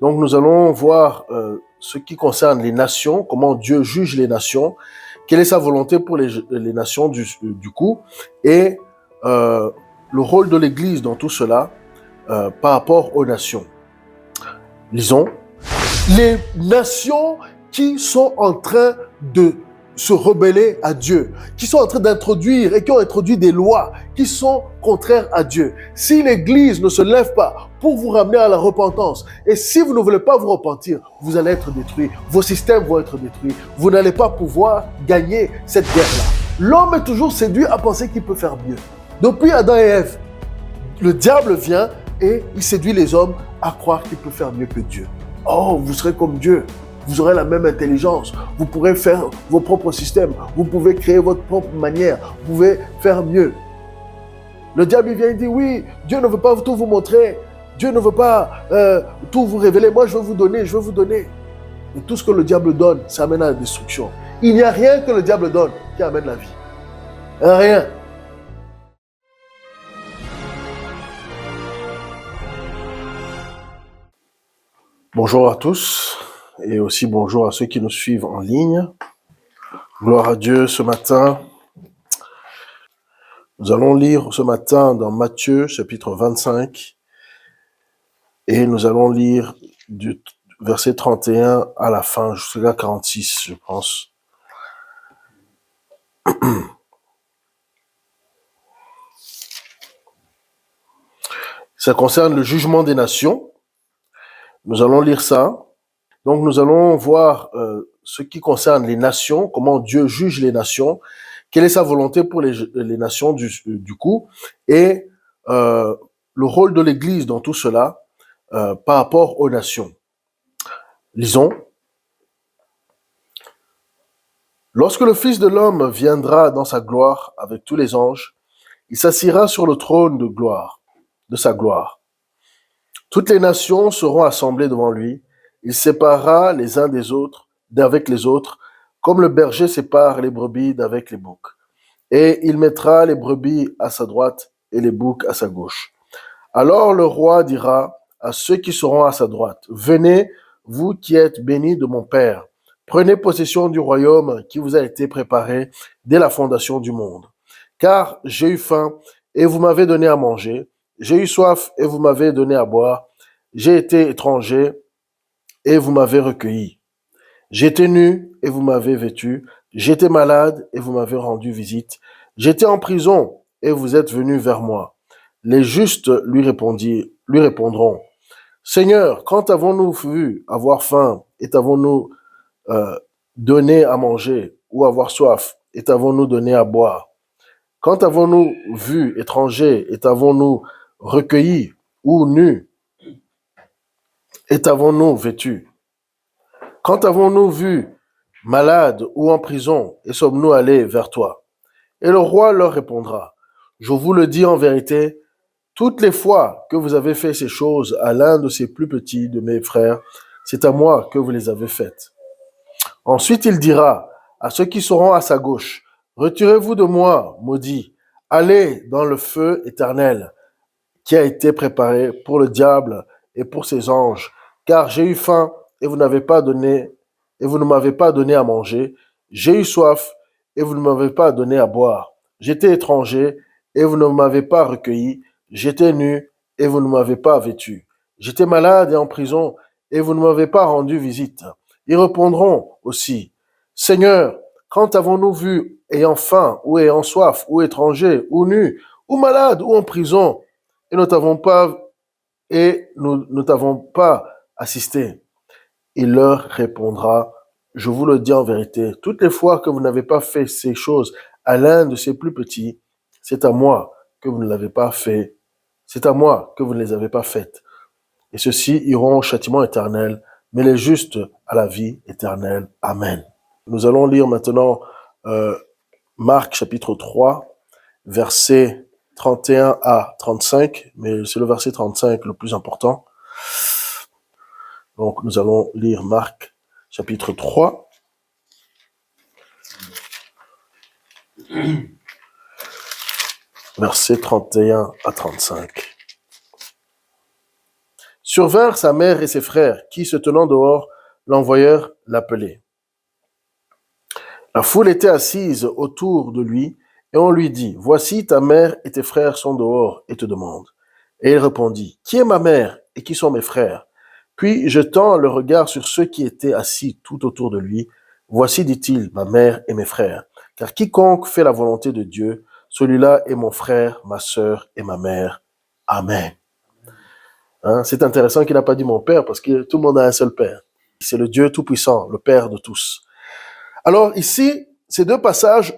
Donc nous allons voir ce qui concerne les nations, comment Dieu juge les nations, quelle est sa volonté pour les nations du coup, et le rôle de l'Église dans tout cela par rapport aux nations. Lisons. Les nations qui sont en train de se rebeller à Dieu, qui sont en train d'introduire et qui ont introduit des lois qui sont contraires à Dieu. Si l'Église ne se lève pas pour vous ramener à la repentance, et si vous ne voulez pas vous repentir, vous allez être détruits, vos systèmes vont être détruits, vous n'allez pas pouvoir gagner cette guerre-là. L'homme est toujours séduit à penser qu'il peut faire mieux. Depuis Adam et Ève, le diable vient et il séduit les hommes à croire qu'il peut faire mieux que Dieu. Oh, vous serez comme Dieu. Vous aurez la même intelligence. Vous pourrez faire vos propres systèmes. Vous pouvez créer votre propre manière. Vous pouvez faire mieux. Le diable vient et dit, oui, Dieu ne veut pas tout vous montrer. Dieu ne veut pas tout vous révéler. Moi, je veux vous donner. Et tout ce que le diable donne, ça amène à la destruction. Il n'y a rien que le diable donne qui amène la vie. Rien. Bonjour à tous et aussi bonjour à ceux qui nous suivent en ligne. Gloire à Dieu ce matin. Nous allons lire ce matin dans Matthieu chapitre 25 et nous allons lire du verset 31 à la fin jusqu'à 46, je pense. Ça concerne le jugement des nations. Nous allons lire ça. Donc nous allons voir ce qui concerne les nations, comment Dieu juge les nations, quelle est sa volonté pour les nations du coup, et le rôle de l'Église dans tout cela par rapport aux nations. Lisons. Lorsque le Fils de l'homme viendra dans sa gloire avec tous les anges, il s'assiera sur le trône de sa gloire. Toutes les nations seront assemblées devant lui. Il séparera les uns d'avec les autres, comme le berger sépare les brebis d'avec les boucs. Et il mettra les brebis à sa droite et les boucs à sa gauche. Alors le roi dira à ceux qui seront à sa droite, « Venez, vous qui êtes bénis de mon Père, prenez possession du royaume qui vous a été préparé dès la fondation du monde. Car j'ai eu faim et vous m'avez donné à manger, j'ai eu soif et vous m'avez donné à boire, j'ai été étranger et vous m'avez recueilli. J'étais nu et vous m'avez vêtu, j'étais malade et vous m'avez rendu visite, j'étais en prison et vous êtes venus vers moi. » Les justes lui répondront, « Seigneur, quand avons-nous vu avoir faim et t'avons-nous donné à manger, ou avoir soif et t'avons-nous donné à boire? Quand avons-nous vu étranger et t'avons-nous recueilli, ou nu et t'avons-nous vêtu? Quand avons-nous vu malade ou en prison et sommes-nous allés vers toi? » Et le roi leur répondra, « Je vous le dis en vérité, toutes les fois que vous avez fait ces choses à l'un de ces plus petits de mes frères, c'est à moi que vous les avez faites. » Ensuite il dira à ceux qui seront à sa gauche, « Retirez-vous de moi, maudits, allez dans le feu éternel qui a été préparé pour le diable et pour ses anges, car j'ai eu faim et vous ne m'avez pas donné à manger, j'ai eu soif et vous ne m'avez pas donné à boire, j'étais étranger et vous ne m'avez pas recueilli, j'étais nu et vous ne m'avez pas vêtu, j'étais malade et en prison et vous ne m'avez pas rendu visite. » Ils répondront aussi, « Seigneur, quand avons-nous vu ayant faim ou ayant soif ou étranger ou nu ou malade ou en prison et nous ne t'avons pas assisté? » Il leur répondra, « Je vous le dis en vérité, toutes les fois que vous n'avez pas fait ces choses à l'un de ces plus petits, c'est à moi que vous ne l'avez pas fait, c'est à moi que vous ne les avez pas faites. Et ceux-ci iront au châtiment éternel, mais les justes à la vie éternelle. Amen. » Nous allons lire maintenant Marc chapitre 3, versets 31 à 35, mais c'est le verset 35 le plus important. Donc nous allons lire Marc chapitre 3, versets 31 à 35. Survinrent sa mère et ses frères, qui, se tenant dehors, l'envoyèrent l'appeler. La foule était assise autour de lui, et on lui dit, « Voici ta mère et tes frères sont dehors et te demandent. » Et il répondit, « Qui est ma mère et qui sont mes frères ?» Puis, jetant le regard sur ceux qui étaient assis tout autour de lui, « Voici, dit-il, ma mère et mes frères. Car quiconque fait la volonté de Dieu, celui-là est mon frère, ma sœur et ma mère. Amen. » Hein, c'est intéressant qu'il n'a pas dit mon père, parce que tout le monde a un seul père. C'est le Dieu Tout-Puissant, le Père de tous. Alors ici, ces deux passages,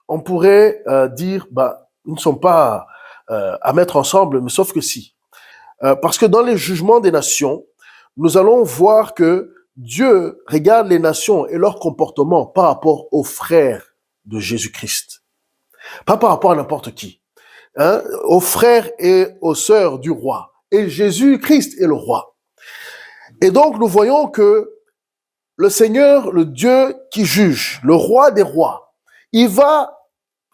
on pourrait dire, ils ne sont pas à mettre ensemble, mais sauf que si. Parce que dans les jugements des nations, nous allons voir que Dieu regarde les nations et leur comportement par rapport aux frères de Jésus-Christ. Pas par rapport à n'importe qui. Hein, aux frères et aux sœurs du roi. Et Jésus-Christ est le roi. Et donc, nous voyons que le Seigneur, le Dieu qui juge, le roi des rois, il va,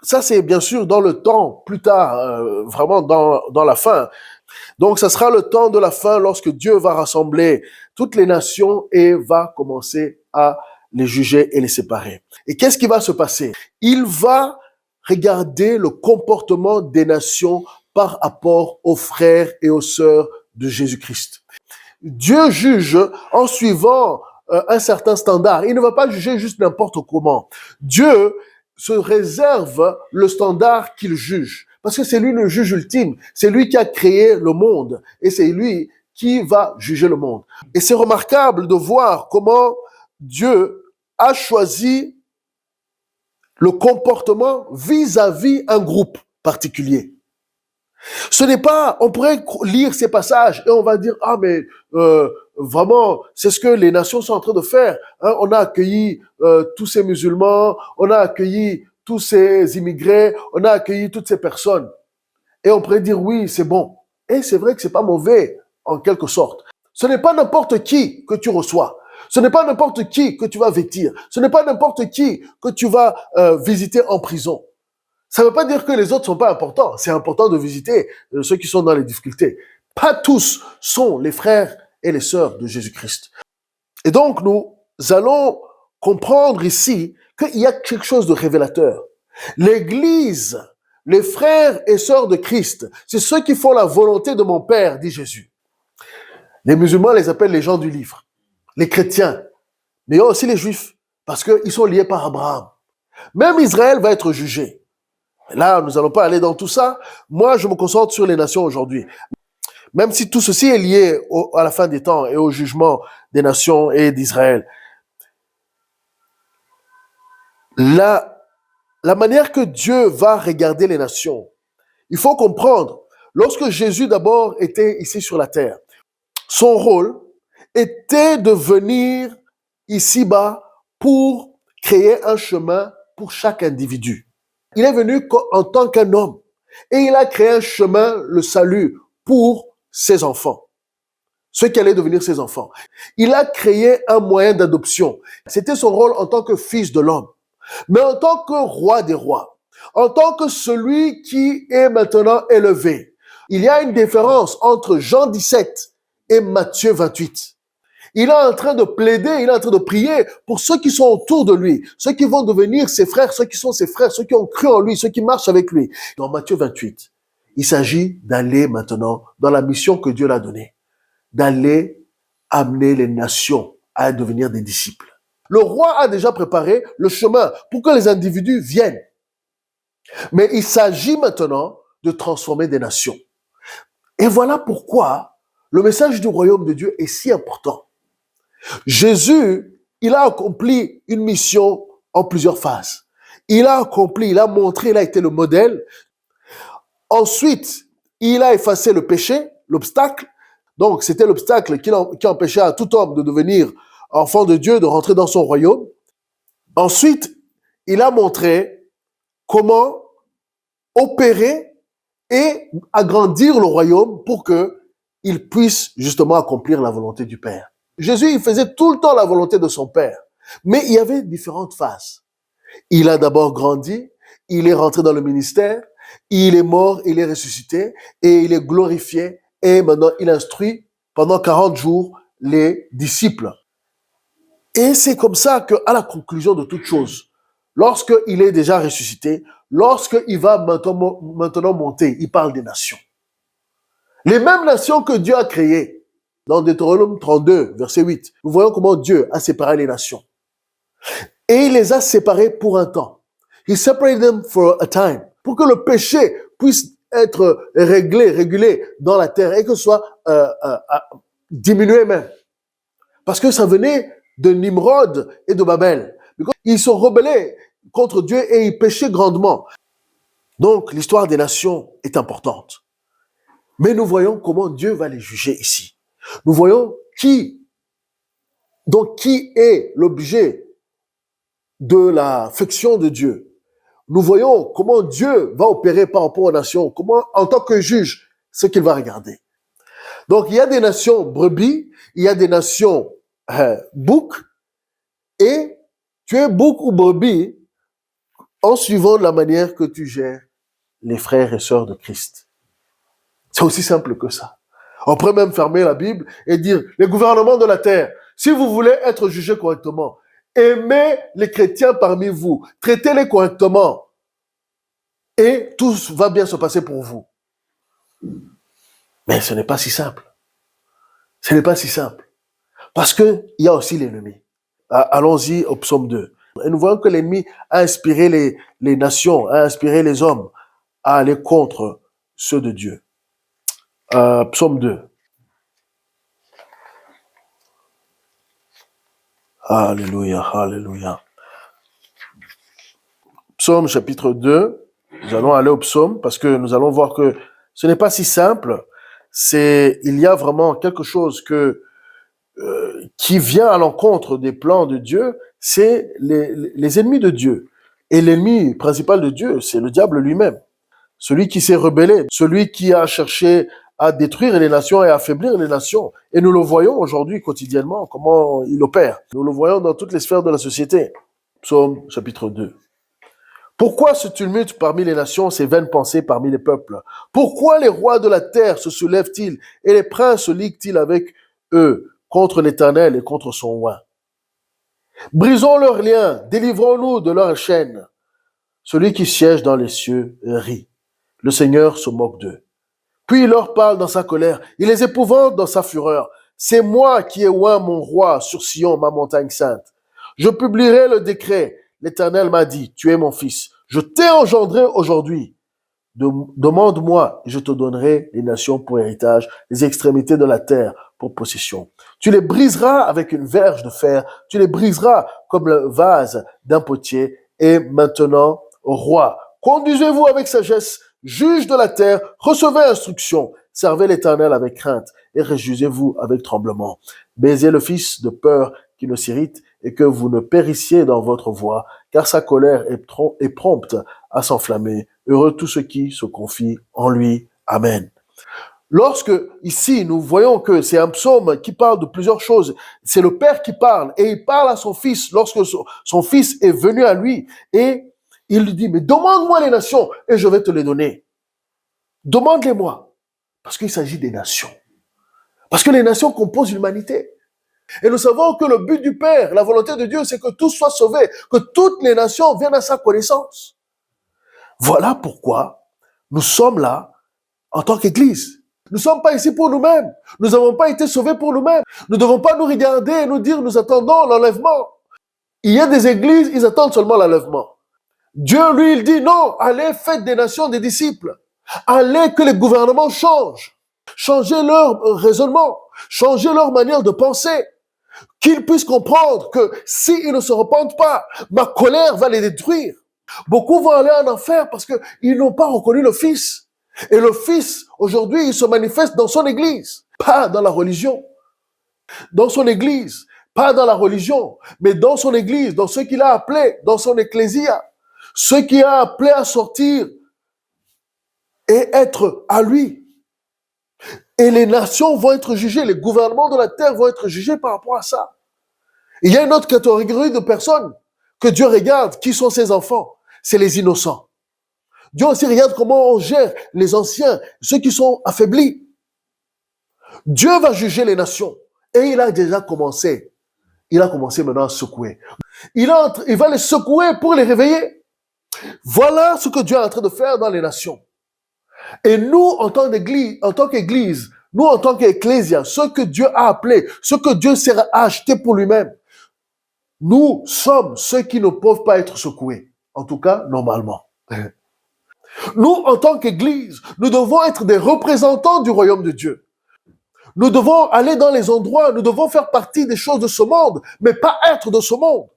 ça c'est bien sûr dans le temps, plus tard, vraiment dans la fin. Donc, ça sera le temps de la fin lorsque Dieu va rassembler toutes les nations et va commencer à les juger et les séparer. Et qu'est-ce qui va se passer? Il va regarder le comportement des nations par rapport aux frères et aux sœurs de Jésus-Christ. Dieu juge en suivant un certain standard. Il ne va pas juger juste n'importe comment. Dieu se réserve le standard qu'il juge. Parce que c'est lui le juge ultime. C'est lui qui a créé le monde. Et c'est lui qui va juger le monde. Et c'est remarquable de voir comment Dieu a choisi le comportement vis-à-vis un groupe particulier. Ce n'est pas, on pourrait lire ces passages et on va dire, vraiment, c'est ce que les nations sont en train de faire. Hein, on a accueilli tous ces musulmans, on a accueilli tous ces immigrés, on a accueilli toutes ces personnes. Et on pourrait dire, oui, c'est bon. Et c'est vrai que c'est pas mauvais, en quelque sorte. Ce n'est pas n'importe qui que tu reçois. Ce n'est pas n'importe qui que tu vas vêtir. Ce n'est pas n'importe qui que tu vas visiter en prison. Ça ne veut pas dire que les autres ne sont pas importants. C'est important de visiter ceux qui sont dans les difficultés. Pas tous sont les frères et les sœurs de Jésus-Christ. Et donc, nous allons comprendre ici qu'il y a quelque chose de révélateur. L'Église, les frères et sœurs de Christ, c'est ceux qui font la volonté de mon Père, dit Jésus. Les musulmans les appellent les gens du livre, les chrétiens, mais il y a aussi les juifs, parce qu'ils sont liés par Abraham. Même Israël va être jugé. Là, nous n'allons pas aller dans tout ça. Moi, je me concentre sur les nations aujourd'hui. Même si tout ceci est lié à la fin des temps et au jugement des nations et d'Israël. La manière que Dieu va regarder les nations, il faut comprendre, lorsque Jésus d'abord était ici sur la terre, son rôle était de venir ici-bas pour créer un chemin pour chaque individu. Il est venu en tant qu'un homme et il a créé un chemin, le salut, pour ses enfants, ceux qui allaient devenir ses enfants. Il a créé un moyen d'adoption. C'était son rôle en tant que fils de l'homme, mais en tant que roi des rois, en tant que celui qui est maintenant élevé. Il y a une différence entre Jean 17 et Matthieu 28. Il est en train de plaider, il est en train de prier pour ceux qui sont autour de lui, ceux qui vont devenir ses frères, ceux qui sont ses frères, ceux qui ont cru en lui, ceux qui marchent avec lui. Dans Matthieu 28, il s'agit d'aller maintenant dans la mission que Dieu l'a donnée, d'aller amener les nations à devenir des disciples. Le roi a déjà préparé le chemin pour que les individus viennent. Mais il s'agit maintenant de transformer des nations. Et voilà pourquoi le message du royaume de Dieu est si important. Jésus, il a accompli une mission en plusieurs phases. Il a accompli, il a montré, il a été le modèle. Ensuite, il a effacé le péché, l'obstacle. Donc, c'était l'obstacle qui empêchait à tout homme de devenir enfant de Dieu, de rentrer dans son royaume. Ensuite, il a montré comment opérer et agrandir le royaume pour qu'il puisse justement accomplir la volonté du Père. Jésus, il faisait tout le temps la volonté de son Père. Mais il y avait différentes phases. Il a d'abord grandi, il est rentré dans le ministère, il est mort, il est ressuscité et il est glorifié et maintenant il instruit pendant 40 jours les disciples. Et c'est comme ça qu'à la conclusion de toute chose, lorsqu'il est déjà ressuscité, lorsqu'il va maintenant monter, il parle des nations. Les mêmes nations que Dieu a créées. Dans Deutéronome 32, verset 8, nous voyons comment Dieu a séparé les nations. Et il les a séparées pour un temps. He separated them for a time. Pour que le péché puisse être régulé dans la terre et que ce soit diminué même. Parce que ça venait de Nimrod et de Babel. Ils sont rebellés contre Dieu et ils péchaient grandement. Donc, l'histoire des nations est importante. Mais nous voyons comment Dieu va les juger ici. Nous voyons qui est l'objet de l'affection de Dieu. Nous voyons comment Dieu va opérer par rapport aux nations, comment, en tant que juge, ce qu'il va regarder. Donc, il y a des nations brebis, il y a des nations boucs, et tu es bouc ou brebis en suivant la manière que tu gères les frères et sœurs de Christ. C'est aussi simple que ça. On pourrait même fermer la Bible et dire, les gouvernements de la terre, si vous voulez être jugés correctement, aimez les chrétiens parmi vous, traitez-les correctement, et tout va bien se passer pour vous. Mais ce n'est pas si simple. Ce n'est pas si simple. Parce qu'il y a aussi l'ennemi. Allons-y au psaume 2. Et nous voyons que l'ennemi a inspiré les nations, a inspiré les hommes à aller contre ceux de Dieu. Psaume 2. Alléluia, alléluia. Psaume chapitre 2. Nous allons aller au psaume parce que nous allons voir que ce n'est pas si simple. Il y a vraiment quelque chose qui vient à l'encontre des plans de Dieu, c'est les ennemis de Dieu. Et l'ennemi principal de Dieu, c'est le diable lui-même. Celui qui s'est rebellé, celui qui a cherché à détruire les nations et à affaiblir les nations. Et nous le voyons aujourd'hui quotidiennement, comment il opère. Nous le voyons dans toutes les sphères de la société. Psaume chapitre 2. Pourquoi ce tumulte parmi les nations, ces vaines pensées parmi les peuples? Pourquoi les rois de la terre se soulèvent-ils et les princes se liguent-ils avec eux contre l'Éternel et contre son oint? Brisons leurs liens, délivrons-nous de leurs chaînes. Celui qui siège dans les cieux rit. Le Seigneur se moque d'eux. Puis il leur parle dans sa colère, il les épouvante dans sa fureur. C'est moi qui ai oint mon roi sur Sion, ma montagne sainte. Je publierai le décret. L'Éternel m'a dit, tu es mon fils. Je t'ai engendré aujourd'hui. Demande-moi et je te donnerai les nations pour héritage, les extrémités de la terre pour possession. Tu les briseras avec une verge de fer, tu les briseras comme le vase d'un potier. Et maintenant, roi, conduisez-vous avec sagesse, juge de la terre, recevez instruction, servez l'Éternel avec crainte et réjouissez-vous avec tremblement. Baisez le fils de peur qui ne s'irrite et que vous ne périssiez dans votre voie, car sa colère est prompte à s'enflammer. Heureux tous ceux qui se confient en lui. Amen. Lorsque, ici, nous voyons que c'est un psaume qui parle de plusieurs choses. C'est le Père qui parle et il parle à son fils lorsque son fils est venu à lui et il lui dit, mais demande-moi les nations et je vais te les donner. Demande-les-moi. Parce qu'il s'agit des nations. Parce que les nations composent l'humanité. Et nous savons que le but du Père, la volonté de Dieu, c'est que tous soient sauvés, que toutes les nations viennent à sa connaissance. Voilà pourquoi nous sommes là en tant qu'Église. Nous ne sommes pas ici pour nous-mêmes. Nous n'avons pas été sauvés pour nous-mêmes. Nous ne devons pas nous regarder et nous dire nous attendons l'enlèvement. Il y a des églises, ils attendent seulement l'enlèvement. Dieu, lui, il dit non, allez, faites des nations des disciples. Allez, que les gouvernements changent. Changez leur raisonnement. Changez leur manière de penser. Qu'ils puissent comprendre que s'ils ne se repentent pas, ma colère va les détruire. Beaucoup vont aller en enfer parce qu'ils n'ont pas reconnu le Fils. Et le Fils, aujourd'hui, il se manifeste dans son Église, pas dans la religion. Dans son Église, pas dans la religion, mais dans son Église, dans ce qu'il a appelé, dans son ecclésia. Ce qu'il a appelé à sortir et être à lui. Et les nations vont être jugées, les gouvernements de la terre vont être jugés par rapport à ça. Il y a une autre catégorie de personnes que Dieu regarde, qui sont ses enfants. C'est les innocents. Dieu aussi regarde comment on gère les anciens, ceux qui sont affaiblis. Dieu va juger les nations. Et il a déjà commencé. Il a commencé maintenant à secouer. Il va les secouer pour les réveiller. Voilà ce que Dieu est en train de faire dans les nations. Et nous, en tant qu'Église, nous, en tant qu'Ecclésia, ce que Dieu a appelé, ce que Dieu s'est acheté pour lui-même, nous sommes ceux qui ne peuvent pas être secoués. En tout cas, normalement. Nous, en tant qu'Église, nous devons être des représentants du royaume de Dieu. Nous devons aller dans les endroits, nous devons faire partie des choses de ce monde, mais pas être de ce monde.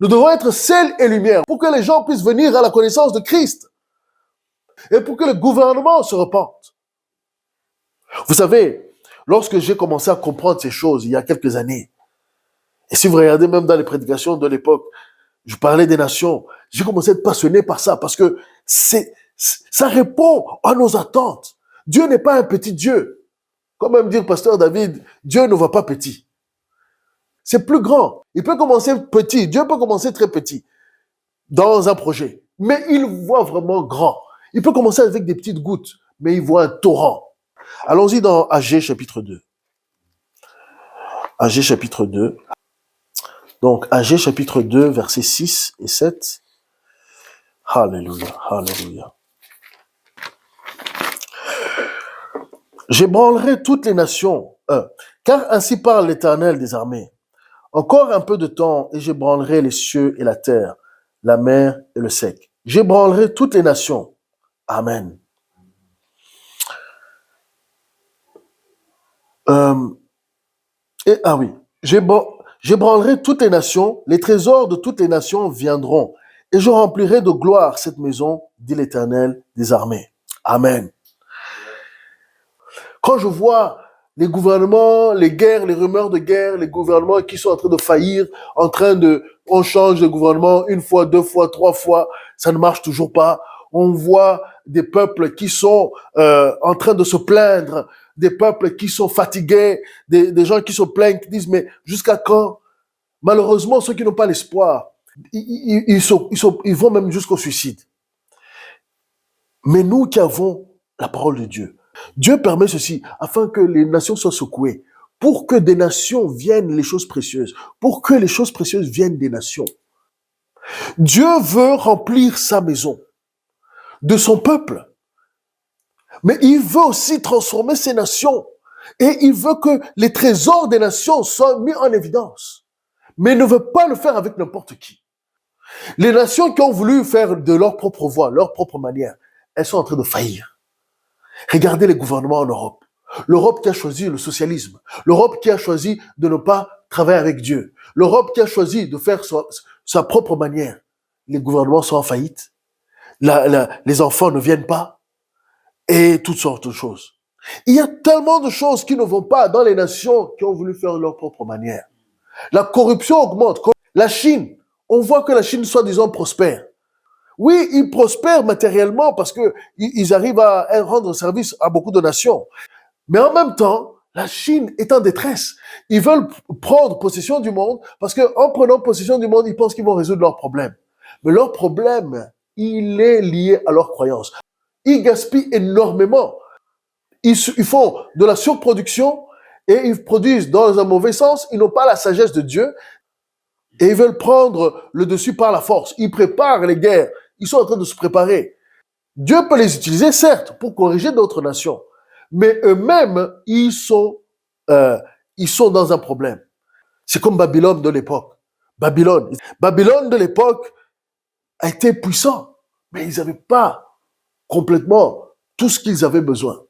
Nous devons être sel et lumière pour que les gens puissent venir à la connaissance de Christ et pour que le gouvernement se repente. Vous savez, lorsque j'ai commencé à comprendre ces choses il y a quelques années, et si vous regardez même dans les prédications de l'époque, je parlais des nations, j'ai commencé à être passionné par ça parce que ça répond à nos attentes. Dieu n'est pas un petit Dieu. Comme aime dire pasteur David, Dieu ne va pas petit. C'est plus grand. Il peut commencer petit, Dieu peut commencer très petit dans un projet, mais il voit vraiment grand. Il peut commencer avec des petites gouttes, mais il voit un torrent. Allons-y dans Agé chapitre 2. Agé chapitre 2. Donc, Agé chapitre 2, versets 6 et 7. Alléluia, alléluia. J'ébranlerai toutes les nations, car ainsi parle l'Éternel des armées. Encore un peu de temps, et j'ébranlerai les cieux et la terre, la mer et le sec. J'ébranlerai toutes les nations. Amen. J'ébranlerai toutes les nations, les trésors de toutes les nations viendront, et je remplirai de gloire cette maison, dit l'Éternel des armées. Amen. Quand je vois les gouvernements, les guerres, les rumeurs de guerre, les gouvernements qui sont en train de faillir, on change de gouvernement une fois, deux fois, trois fois, ça ne marche toujours pas. On voit des peuples qui sont en train de se plaindre, des peuples qui sont fatigués, des gens qui se plaignent, qui disent, mais jusqu'à quand? Malheureusement, ceux qui n'ont pas l'espoir, ils vont même jusqu'au suicide. Mais nous qui avons la parole de Dieu, Dieu permet ceci afin que les nations soient secouées, pour que des nations viennent les choses précieuses, pour que les choses précieuses viennent des nations. Dieu veut remplir sa maison de son peuple, mais il veut aussi transformer ces nations et il veut que les trésors des nations soient mis en évidence, mais il ne veut pas le faire avec n'importe qui. Les nations qui ont voulu faire de leur propre voie, leur propre manière, elles sont en train de faillir. Regardez les gouvernements en Europe. L'Europe qui a choisi le socialisme. L'Europe qui a choisi de ne pas travailler avec Dieu. L'Europe qui a choisi de faire sa propre manière. Les gouvernements sont en faillite. Les enfants ne viennent pas. Et toutes sortes de choses. Il y a tellement de choses qui ne vont pas dans les nations qui ont voulu faire leur propre manière. La corruption augmente. La Chine, on voit que la Chine soi-disant prospère. Oui, ils prospèrent matériellement parce que ils arrivent à rendre service à beaucoup de nations. Mais en même temps, la Chine est en détresse. Ils veulent prendre possession du monde parce qu'en prenant possession du monde, ils pensent qu'ils vont résoudre leurs problèmes. Mais leur problème, il est lié à leurs croyances. Ils gaspillent énormément. Ils font de la surproduction et ils produisent dans un mauvais sens. Ils n'ont pas la sagesse de Dieu et ils veulent prendre le dessus par la force. Ils préparent les guerres. Ils sont en train de se préparer. Dieu peut les utiliser, certes, pour corriger d'autres nations. Mais eux-mêmes, ils sont dans un problème. C'est comme Babylone de l'époque. Babylone de l'époque a été puissant, mais ils n'avaient pas complètement tout ce qu'ils avaient besoin.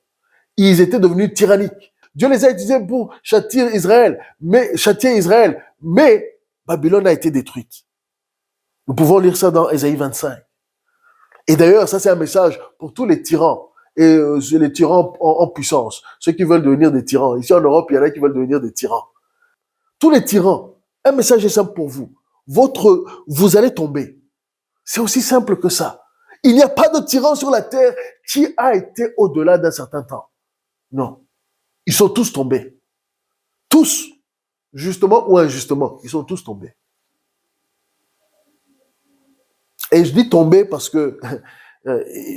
Ils étaient devenus tyranniques. Dieu les a utilisés pour châtier Israël, mais Babylone a été détruite. Nous pouvons lire ça dans Ésaïe 25. Et d'ailleurs, ça c'est un message pour tous les tyrans et les tyrans en puissance, ceux qui veulent devenir des tyrans. Ici en Europe, il y en a qui veulent devenir des tyrans. Tous les tyrans, un message est simple pour vous. Vous allez tomber. C'est aussi simple que ça. Il n'y a pas de tyran sur la terre qui a été au-delà d'un certain temps. Non. Ils sont tous tombés. Tous. Justement ou injustement, ils sont tous tombés. Et je dis tomber parce que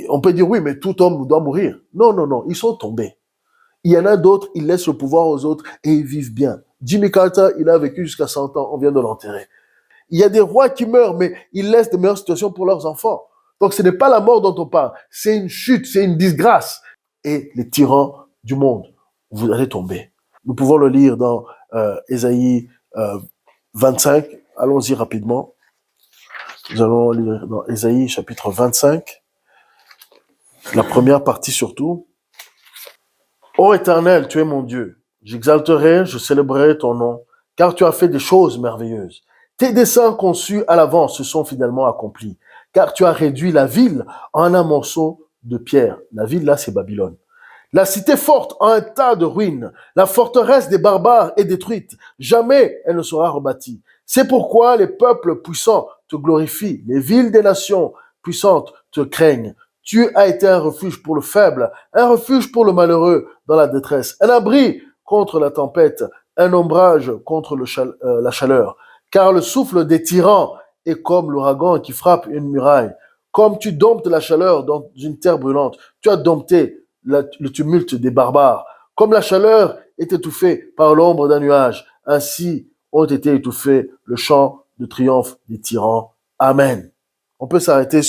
on peut dire oui, mais tout homme doit mourir. Non, non, non, ils sont tombés. Il y en a d'autres, ils laissent le pouvoir aux autres et ils vivent bien. Jimmy Carter, il a vécu jusqu'à 100 ans, on vient de l'enterrer. Il y a des rois qui meurent, mais ils laissent de meilleures situations pour leurs enfants. Donc ce n'est pas la mort dont on parle, c'est une chute, c'est une disgrâce. Et les tyrans du monde, vous allez tomber. Nous pouvons le lire dans Ésaïe 25. Allons-y rapidement. Nous allons lire dans Ésaïe chapitre 25, la première partie surtout. Ô Éternel, tu es mon Dieu. J'exalterai, je célébrerai ton nom, car tu as fait des choses merveilleuses. Tes desseins conçus à l'avance se sont fidèlement accomplis, car tu as réduit la ville en un morceau de pierre. La ville, là, c'est Babylone. La cité forte en un tas de ruines. La forteresse des barbares est détruite. Jamais elle ne sera rebâtie. C'est pourquoi les peuples puissants te glorifient. Les villes des nations puissantes te craignent. Tu as été un refuge pour le faible, un refuge pour le malheureux dans la détresse, un abri contre la tempête, un ombrage contre la chaleur. Car le souffle des tyrans est comme l'ouragan qui frappe une muraille. Comme tu domptes la chaleur dans une terre brûlante, tu as dompté le tumulte des barbares. Comme la chaleur est étouffée par l'ombre d'un nuage, ainsi ont été étouffés le chant de triomphe des tyrans. Amen. On peut s'arrêter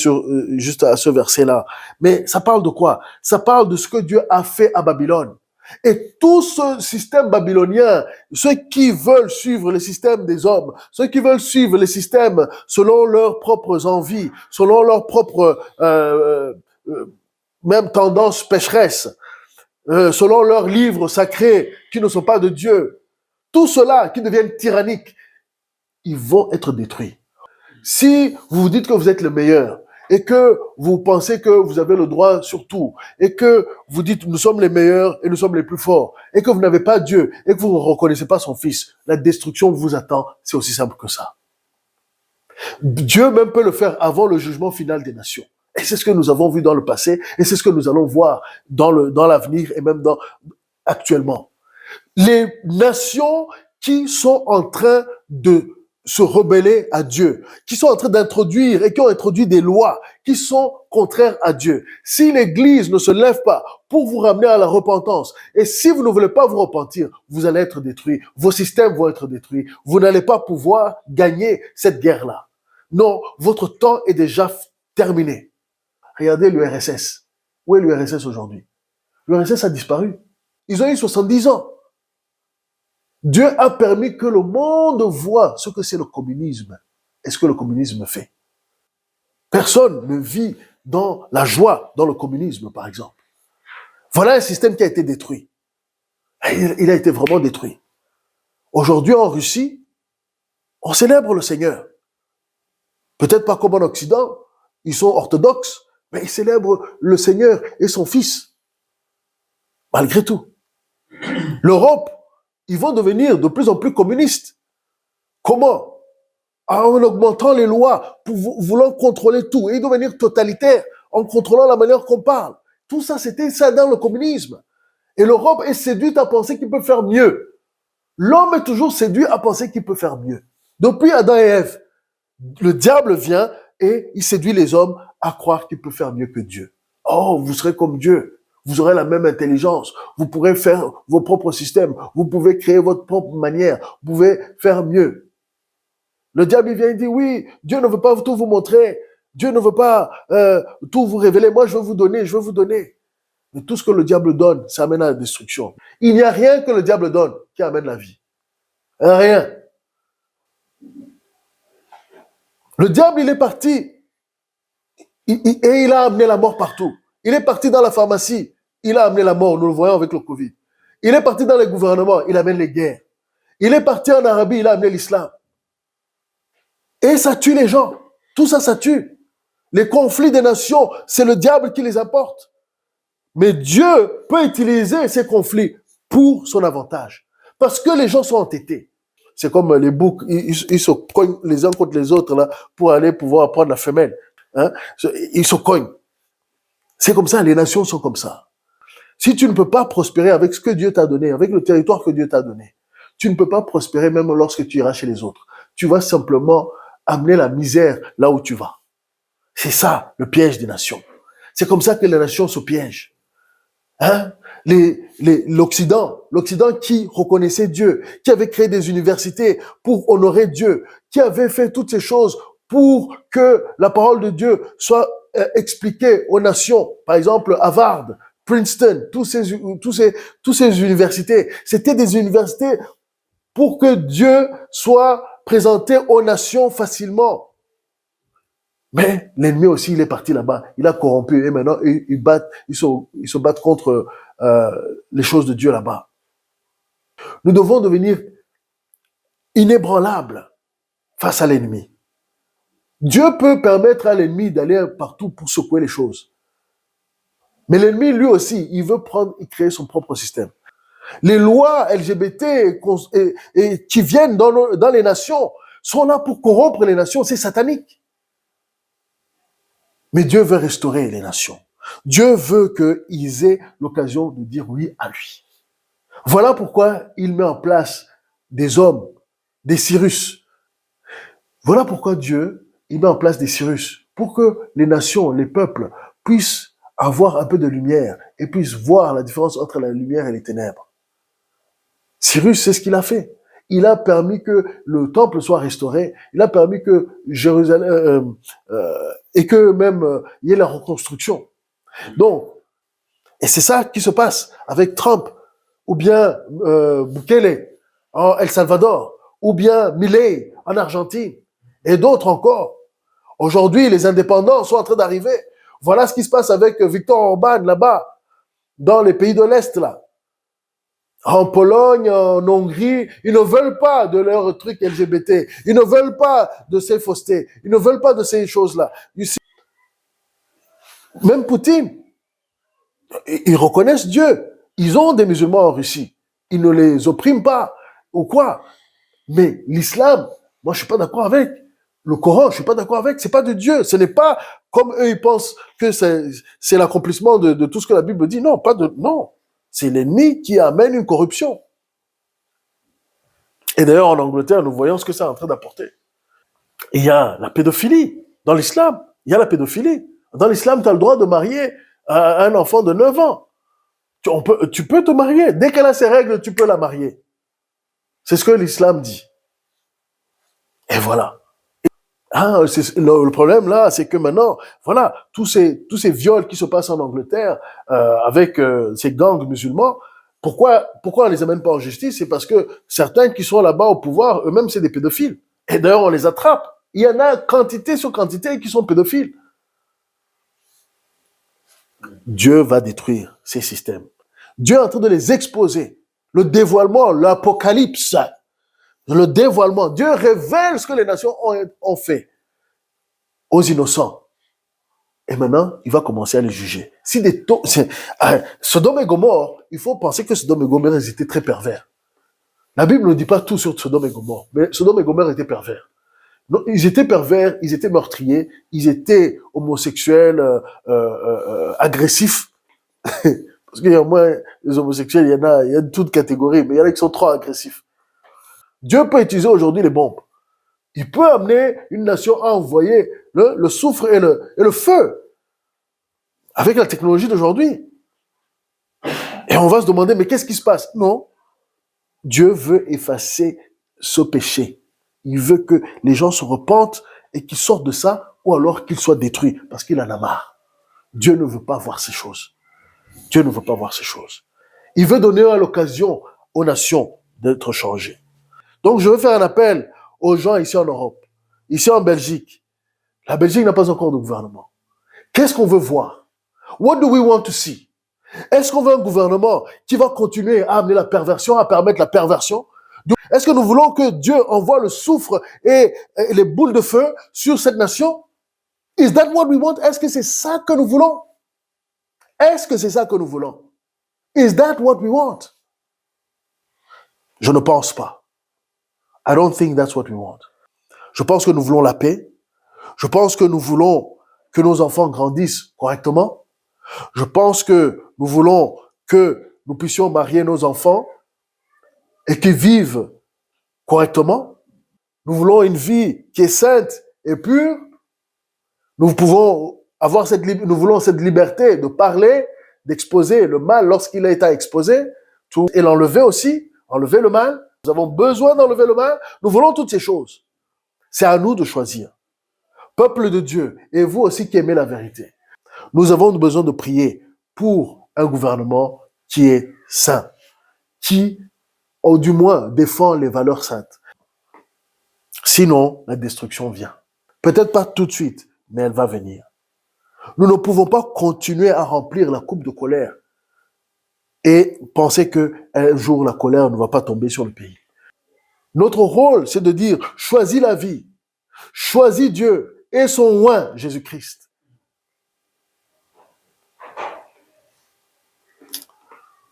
juste à ce verset-là. Mais ça parle de quoi? Ça parle de ce que Dieu a fait à Babylone. Et tout ce système babylonien, ceux qui veulent suivre le système des hommes, ceux qui veulent suivre les systèmes selon leurs propres envies, selon leurs propres même tendances pécheresses, selon leurs livres sacrés qui ne sont pas de Dieu, tout cela qui deviennent tyranniques, ils vont être détruits. Si vous vous dites que vous êtes le meilleur et que vous pensez que vous avez le droit sur tout et que vous dites nous sommes les meilleurs et nous sommes les plus forts et que vous n'avez pas Dieu et que vous ne reconnaissez pas son Fils, la destruction vous attend, c'est aussi simple que ça. Dieu même peut le faire avant le jugement final des nations. Et c'est ce que nous avons vu dans le passé et c'est ce que nous allons voir dans l'avenir et même actuellement. Les nations qui sont en train de se rebeller à Dieu, qui sont en train d'introduire et qui ont introduit des lois qui sont contraires à Dieu. Si l'Église ne se lève pas pour vous ramener à la repentance, et si vous ne voulez pas vous repentir, vous allez être détruits, vos systèmes vont être détruits, vous n'allez pas pouvoir gagner cette guerre-là. Non, votre temps est déjà terminé. Regardez l'URSS. Où est l'URSS aujourd'hui? L'URSS a disparu. Ils ont eu 70 ans. Dieu a permis que le monde voit ce que c'est le communisme et ce que le communisme fait. Personne ne vit dans la joie dans le communisme, par exemple. Voilà un système qui a été détruit. Il a été vraiment détruit. Aujourd'hui, en Russie, on célèbre le Seigneur. Peut-être pas comme en Occident, ils sont orthodoxes, mais ils célèbrent le Seigneur et son Fils. Malgré tout. L'Europe, ils vont devenir de plus en plus communistes. Comment? En augmentant les lois, pour vouloir contrôler tout, et devenir totalitaire, en contrôlant la manière qu'on parle. Tout ça, c'était ça dans le communisme. Et l'Europe est séduite à penser qu'il peut faire mieux. L'homme est toujours séduit à penser qu'il peut faire mieux. Depuis Adam et Ève, le diable vient et il séduit les hommes à croire qu'il peut faire mieux que Dieu. Oh, vous serez comme Dieu. Vous aurez la même intelligence. Vous pourrez faire vos propres systèmes. Vous pouvez créer votre propre manière. Vous pouvez faire mieux. Le diable, il vient et dit, oui, Dieu ne veut pas tout vous montrer. Dieu ne veut pas tout vous révéler. Moi, je veux vous donner, je veux vous donner. Mais tout ce que le diable donne, ça amène à la destruction. Il n'y a rien que le diable donne qui amène la vie. Rien. Le diable, il est parti. Et il a amené la mort partout. Il est parti dans la pharmacie. Il a amené la mort, nous le voyons avec le Covid. Il est parti dans les gouvernements, il amène les guerres. Il est parti en Arabie, il a amené l'islam. Et ça tue les gens. Tout ça, ça tue. Les conflits des nations, c'est le diable qui les apporte. Mais Dieu peut utiliser ces conflits pour son avantage. Parce que les gens sont entêtés. C'est comme les boucs, ils se cognent les uns contre les autres là, pour aller pouvoir prendre la femelle. Hein? Ils se cognent. C'est comme ça, les nations sont comme ça. Si tu ne peux pas prospérer avec ce que Dieu t'a donné, avec le territoire que Dieu t'a donné, tu ne peux pas prospérer même lorsque tu iras chez les autres. Tu vas simplement amener la misère là où tu vas. C'est ça, le piège des nations. C'est comme ça que les nations se piègent. Hein? L'Occident qui reconnaissait Dieu, qui avait créé des universités pour honorer Dieu, qui avait fait toutes ces choses pour que la parole de Dieu soit expliquée aux nations. Par exemple, Harvard, Princeton, tous ces universités, c'était des universités pour que Dieu soit présenté aux nations facilement. Mais l'ennemi aussi, il est parti là-bas. Il a corrompu et maintenant, ils se battent contre les choses de Dieu là-bas. Nous devons devenir inébranlables face à l'ennemi. Dieu peut permettre à l'ennemi d'aller partout pour secouer les choses. Mais l'ennemi, lui aussi, il veut prendre et créer son propre système. Les lois LGBT qui viennent dans les nations sont là pour corrompre les nations. C'est satanique. Mais Dieu veut restaurer les nations. Dieu veut qu'ils aient l'occasion de dire oui à lui. Voilà pourquoi il met en place des hommes, des Cyrus. Voilà pourquoi Dieu, il met en place des Cyrus, pour que les nations, les peuples puissent avoir un peu de lumière et puissent voir la différence entre la lumière et les ténèbres. Cyrus, c'est ce qu'il a fait. Il a permis que le temple soit restauré. Il a permis que Jérusalem et que même il y ait la reconstruction. Donc, et c'est ça qui se passe avec Trump, ou bien Bukele en El Salvador, ou bien Milei en Argentine, et d'autres encore. Aujourd'hui, les indépendants sont en train d'arriver. Voilà ce qui se passe avec Viktor Orban là-bas, dans les pays de l'Est là. En Pologne, en Hongrie, ils ne veulent pas de leur truc LGBT. Ils ne veulent pas de ces faussetés. Ils ne veulent pas de ces choses-là. Même Poutine, ils reconnaissent Dieu. Ils ont des musulmans en Russie. Ils ne les oppriment pas. Ou quoi? Mais l'islam, moi je suis pas d'accord avec. Le Coran, je suis pas d'accord avec. C'est pas de Dieu. Ce n'est pas comme eux, ils pensent que c'est l'accomplissement de tout ce que la Bible dit. Non, non. C'est l'ennemi qui amène une corruption. Et d'ailleurs, en Angleterre, nous voyons ce que ça est en train d'apporter. Et il y a la pédophilie. Dans l'islam, il y a la pédophilie. Dans l'islam, tu as le droit de marier un enfant de 9 ans. Tu peux te marier. Dès qu'elle a ses règles, tu peux la marier. C'est ce que l'islam dit. Et voilà. Le problème là, c'est que maintenant, voilà, tous ces viols qui se passent en Angleterre avec ces gangs musulmans, pourquoi on les amène pas en justice? C'est parce que certains qui sont là-bas au pouvoir, eux-mêmes, c'est des pédophiles. Et d'ailleurs, on les attrape. Il y en a quantité sur quantité qui sont pédophiles. Dieu va détruire ces systèmes. Dieu est en train de les exposer. Le dévoilement, l'apocalypse, le dévoilement. Dieu révèle ce que les nations ont fait aux innocents. Et maintenant, il va commencer à les juger. Sodome et Gomorrhe, il faut penser que Sodome et Gomorrhe, ils étaient très pervers. La Bible ne dit pas tout sur Sodome et Gomorrhe, mais Sodome et Gomorrhe étaient pervers. Donc, ils étaient pervers, ils étaient meurtriers, ils étaient homosexuels, agressifs. Parce qu'il y a au moins les homosexuels, il y a de toutes catégories, mais il y en a qui sont trop agressifs. Dieu peut utiliser aujourd'hui les bombes. Il peut amener une nation à envoyer le soufre et le feu avec la technologie d'aujourd'hui. Et on va se demander, mais qu'est-ce qui se passe? Non. Dieu veut effacer ce péché. Il veut que les gens se repentent et qu'ils sortent de ça, ou alors qu'ils soient détruits, parce qu'il en a marre. Dieu ne veut pas voir ces choses. Dieu ne veut pas voir ces choses. Il veut donner l'occasion aux nations d'être changées. Donc je veux faire un appel aux gens ici en Europe, ici en Belgique. La Belgique n'a pas encore de gouvernement. Qu'est-ce qu'on veut voir? What do we want to see? Est-ce qu'on veut un gouvernement qui va continuer à amener la perversion, à permettre la perversion? Est-ce que nous voulons que Dieu envoie le soufre et les boules de feu sur cette nation? Is that what we want? Est-ce que c'est ça que nous voulons? Est-ce que c'est ça que nous voulons? Is that what we want? Je ne pense pas. I don't think that's what we want. Je pense que nous voulons la paix. Je pense que nous voulons que nos enfants grandissent correctement. Je pense que nous voulons que nous puissions marier nos enfants et qu'ils vivent correctement. Nous voulons une vie qui est sainte et pure. Nous voulons cette liberté de parler, d'exposer le mal lorsqu'il a été exposé, et l'enlever aussi, enlever le mal. Nous avons besoin d'enlever le mal. Nous voulons toutes ces choses. C'est à nous de choisir. Peuple de Dieu, et vous aussi qui aimez la vérité, nous avons besoin de prier pour un gouvernement qui est saint, qui, ou du moins, défend les valeurs saintes. Sinon, la destruction vient. Peut-être pas tout de suite, mais elle va venir. Nous ne pouvons pas continuer à remplir la coupe de colère et penser qu'un jour la colère ne va pas tomber sur le pays. Notre rôle, c'est de dire, choisis la vie, choisis Dieu et son oint, Jésus-Christ.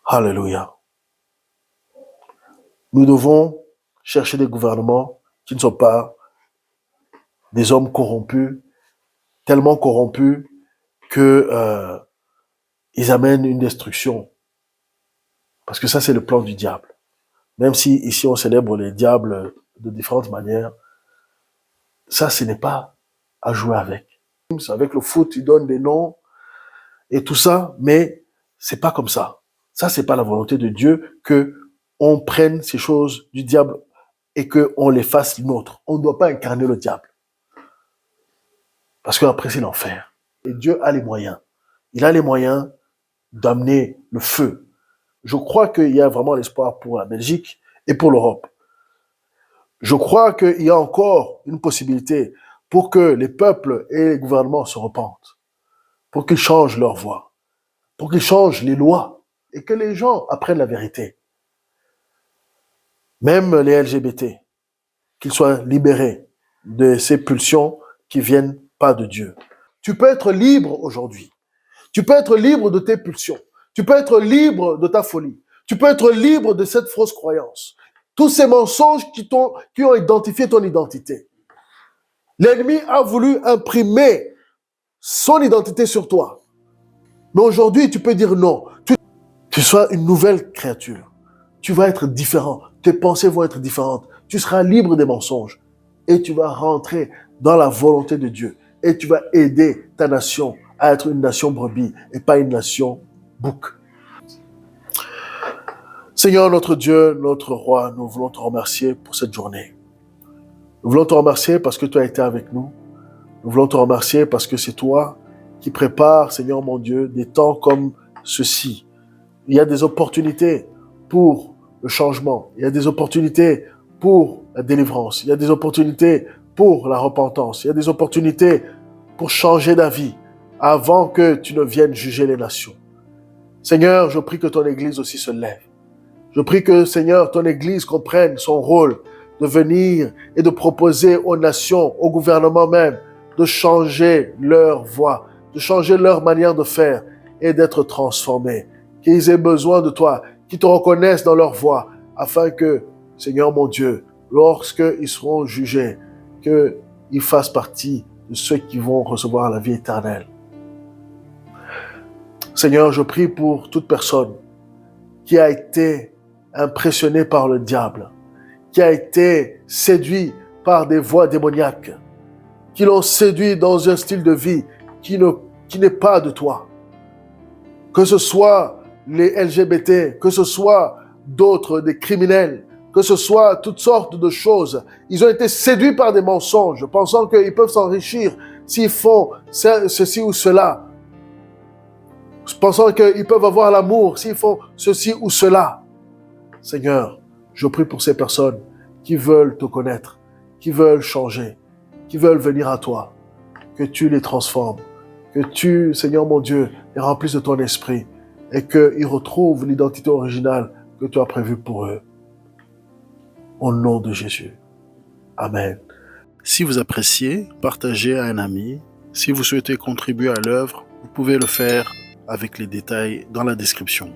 Alléluia. Nous devons chercher des gouvernements qui ne sont pas des hommes corrompus, tellement corrompus que ils amènent une destruction. Parce que ça, c'est le plan du diable. Même si ici on célèbre les diables de différentes manières, ça, ce n'est pas à jouer avec. Avec le foot, ils donnent des noms et tout ça, mais c'est pas comme ça. Ça, c'est pas la volonté de Dieu que on prenne ces choses du diable et que on les fasse nôtres. On ne doit pas incarner le diable. Parce qu'après, c'est l'enfer. Et Dieu a les moyens. Il a les moyens d'amener le feu. Je crois qu'il y a vraiment l'espoir pour la Belgique et pour l'Europe. Je crois qu'il y a encore une possibilité pour que les peuples et les gouvernements se repentent, pour qu'ils changent leur voie, pour qu'ils changent les lois et que les gens apprennent la vérité. Même les LGBT, qu'ils soient libérés de ces pulsions qui viennent pas de Dieu. Tu peux être libre aujourd'hui. Tu peux être libre de tes pulsions. Tu peux être libre de ta folie. Tu peux être libre de cette fausse croyance. Tous ces mensonges qui ont identifié ton identité. L'ennemi a voulu imprimer son identité sur toi. Mais aujourd'hui, tu peux dire non. Tu sois une nouvelle créature. Tu vas être différent. Tes pensées vont être différentes. Tu seras libre des mensonges. Et tu vas rentrer dans la volonté de Dieu. Et tu vas aider ta nation à être une nation brebis et pas une nation bouc. Seigneur, notre Dieu, notre Roi, nous voulons te remercier pour cette journée. Nous voulons te remercier parce que tu as été avec nous. Nous voulons te remercier parce que c'est toi qui prépares, Seigneur mon Dieu, des temps comme ceci. Il y a des opportunités pour le changement. Il y a des opportunités pour la délivrance. Il y a des opportunités pour la repentance. Il y a des opportunités pour changer d'avis avant que tu ne viennes juger les nations. Seigneur, je prie que ton Église aussi se lève. Je prie que, Seigneur, ton Église comprenne son rôle de venir et de proposer aux nations, au gouvernement même, de changer leur voie, de changer leur manière de faire et d'être transformés. Qu'ils aient besoin de toi, qu'ils te reconnaissent dans leur voie, afin que, Seigneur mon Dieu, lorsqu'ils seront jugés, qu'ils fassent partie de ceux qui vont recevoir la vie éternelle. Seigneur, je prie pour toute personne qui a été impressionnée par le diable, qui a été séduit par des voies démoniaques, qui l'ont séduit dans un style de vie qui n'est pas de toi. Que ce soit les LGBT, que ce soit d'autres, des criminels, que ce soit toutes sortes de choses. Ils ont été séduits par des mensonges, pensant qu'ils peuvent s'enrichir s'ils font ceci ou cela. Pensant qu'ils peuvent avoir l'amour s'ils font ceci ou cela. Seigneur, je prie pour ces personnes qui veulent te connaître, qui veulent changer, qui veulent venir à toi, que tu les transformes, que tu, Seigneur mon Dieu, les remplisses de ton esprit et qu'ils retrouvent l'identité originale que tu as prévue pour eux. Au nom de Jésus. Amen. Si vous appréciez, partagez à un ami. Si vous souhaitez contribuer à l'œuvre, vous pouvez le faire avec les détails dans la description.